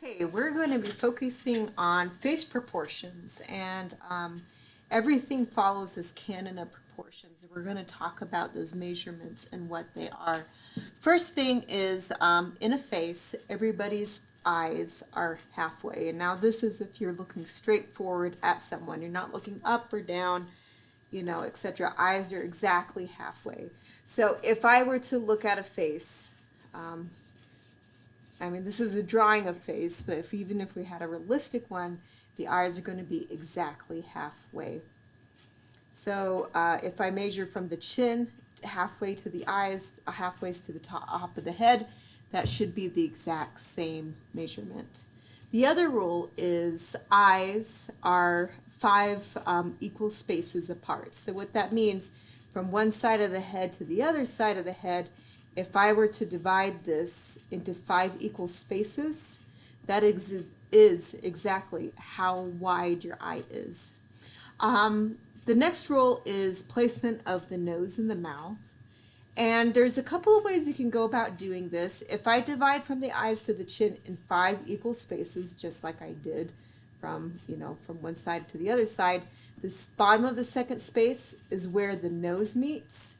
Okay, we're going to be focusing on face proportions, and everything follows this canon of proportions. We're going to talk about those measurements and what they are. First thing is, in a face, everybody's eyes are halfway. And now this is if you're looking straight forward at someone. You're not looking up or down, etc. Eyes are exactly halfway. So if I were to look at a face, this is a drawing of face, but even if we had a realistic one, the eyes are going to be exactly halfway. So if I measure from the chin halfway to the eyes, halfway to the top of the head, that should be the exact same measurement. The other rule is eyes are 5 equal spaces apart. So what that means, from one side of the head to the other side of the head, if I were to divide this into 5 equal spaces, that is exactly how wide your eye is. The next rule is placement of the nose and the mouth. And there's a couple of ways you can go about doing this. If I divide from the eyes to the chin in 5 equal spaces, just like I did from one side to the other side, this bottom of the second space is where the nose meets.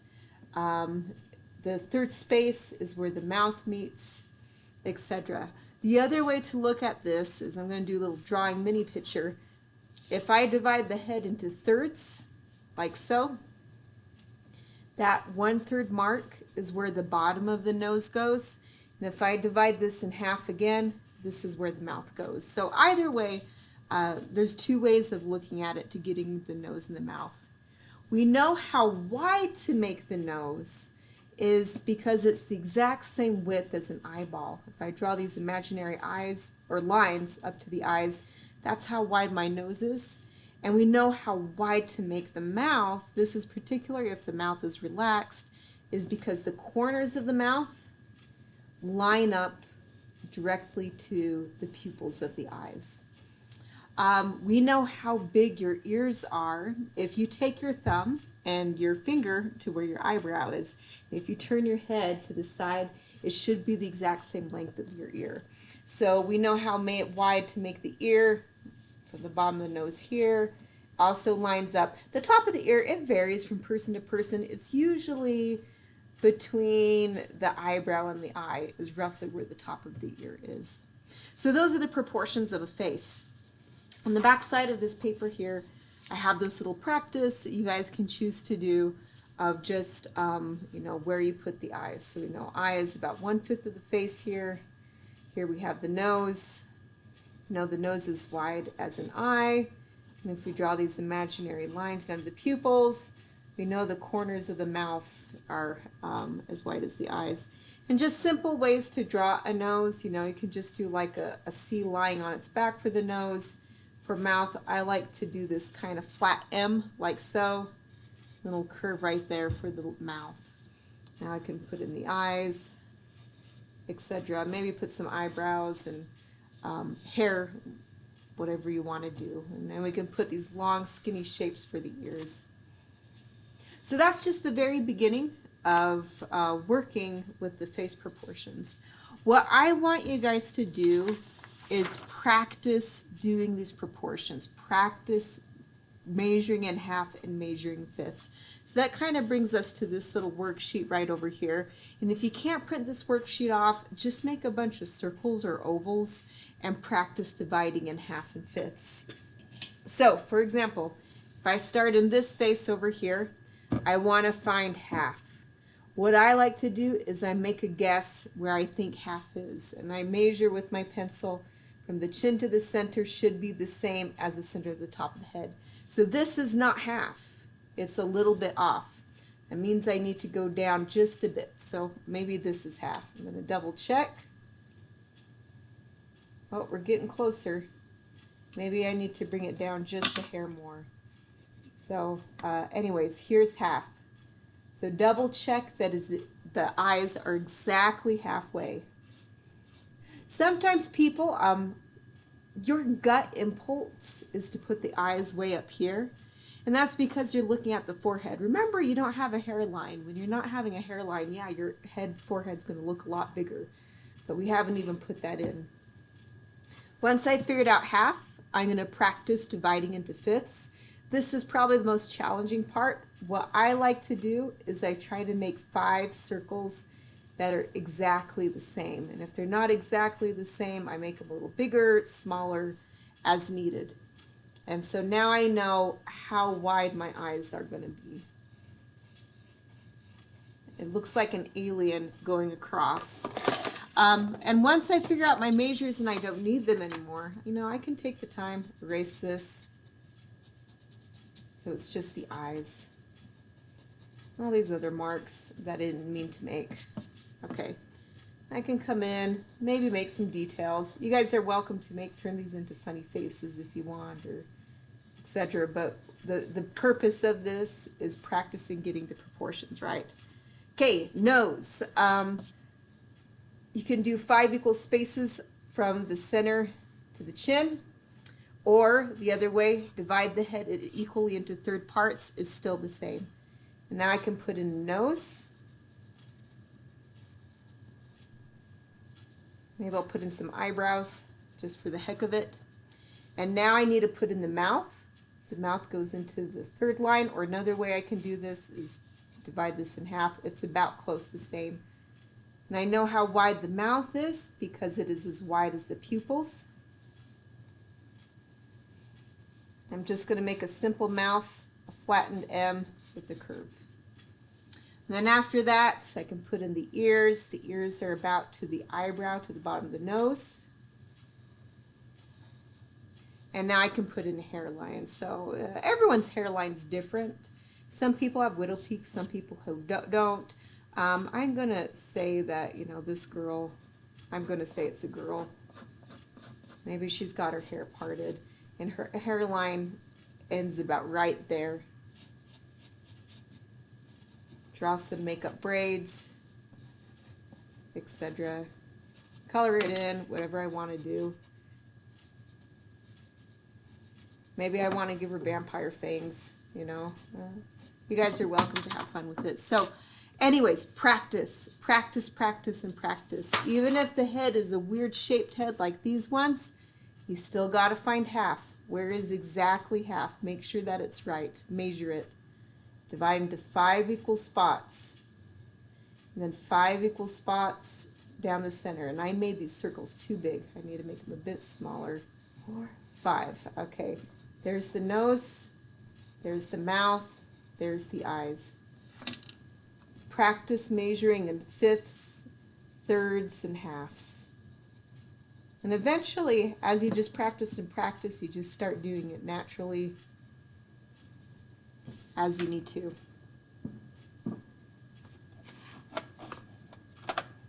The third space is where the mouth meets, etc. The other way to look at this is, I'm going to do a little drawing mini picture. If I divide the head into thirds, like so, that 1/3 mark is where the bottom of the nose goes. And if I divide this in half again, this is where the mouth goes. So either way, there's 2 ways of looking at it to getting the nose and the mouth. We know how wide to make the nose is because it's the exact same width as an eyeball. If I draw these imaginary eyes or lines up to the eyes, that's how wide my nose is. And we know how wide to make the mouth. This is particularly if the mouth is relaxed, is because the corners of the mouth line up directly to the pupils of the eyes. We know how big your ears are if you take your thumb and your finger to where your eyebrow is. If you turn your head to the side, it should be the exact same length of your ear. So we know how wide to make the ear. From the bottom of the nose here also lines up. The top of the ear, it varies from person to person. It's usually between the eyebrow and the eye is roughly where the top of the ear is. So those are the proportions of a face. On the back side of this paper here, I have this little practice that you guys can choose to do of just, where you put the eyes. So we know eye is about 1/5 of the face here. Here we have the nose. The nose is wide as an eye. And if we draw these imaginary lines down to the pupils, we know the corners of the mouth are as wide as the eyes. And just simple ways to draw a nose, you can just do like a C lying on its back for the nose. For mouth, I like to do this kind of flat M, like so. Little curve right there for the mouth. Now I can put in the eyes, etc. Maybe put some eyebrows and hair, whatever you want to do. And then we can put these long skinny shapes for the ears. So that's just the very beginning of working with the face proportions. What I want you guys to do is practice doing these proportions. Practice measuring in half and measuring fifths. So that kind of brings us to this little worksheet right over here. And if you can't print this worksheet off, just make a bunch of circles or ovals and practice dividing in half and fifths. So, for example, if I start in this face over here, I want to find half. What I like to do is I make a guess where I think half is, and I measure with my pencil from the chin to the center should be the same as the center of the top of the head. So this is not half. It's a little bit off. That means I need to go down just a bit. So maybe this is half. I'm going to double check. Oh, we're getting closer. Maybe I need to bring it down just a hair more. So anyways, here's half. So double check that the eyes are exactly halfway. Sometimes people, your gut impulse is to put the eyes way up here. And that's because you're looking at the forehead. Remember, you don't have a hairline. When you're not having a hairline, yeah, your forehead's going to look a lot bigger. But we haven't even put that in. Once I figured out half, I'm going to practice dividing into fifths. This is probably the most challenging part. What I like to do is I try to make 5 circles that are exactly the same. And if they're not exactly the same, I make them a little bigger, smaller, as needed. And so now I know how wide my eyes are going to be. It looks like an alien going across. And once I figure out my measures and I don't need them anymore, you know, I can take the time, erase this. So it's just the eyes. All these other marks that I didn't mean to make. Okay. I can come in, maybe make some details. You guys are welcome to turn these into funny faces if you want, or etc. But the purpose of this is practicing getting the proportions right. Okay, nose. You can do 5 equal spaces from the center to the chin, or the other way, divide the head equally into third parts, is still the same. And now I can put in the nose. Maybe I'll put in some eyebrows just for the heck of it. And now I need to put in the mouth. The mouth goes into the third line, or another way I can do this is divide this in half. It's about close the same. And I know how wide the mouth is because it is as wide as the pupils. I'm just going to make a simple mouth, a flattened M with a curve. And then after that, I can put in the ears. The ears are about to the eyebrow, to the bottom of the nose. And now I can put in a hairline. So everyone's hairline is different. Some people have widow peaks, some people who don't. I'm going to say that, you know, this girl, I'm going to say it's a girl. Maybe she's got her hair parted, and her hairline ends about right there. Draw some makeup braids, etc. Color it in, whatever I want to do. Maybe I want to give her vampire fangs, you know. You guys are welcome to have fun with this. So, anyways, practice, practice, practice, and practice. Even if the head is a weird shaped head like these ones, you still got to find half. Where is exactly half? Make sure that it's right. Measure it. Divide into 5 equal spots. And then 5 equal spots down the center. And I made these circles too big. I need to make them a bit smaller. 4, 5. Okay. There's the nose. There's the mouth. There's the eyes. Practice measuring in fifths, thirds, and halves. And eventually, as you just practice and practice, you just start doing it naturally as you need to.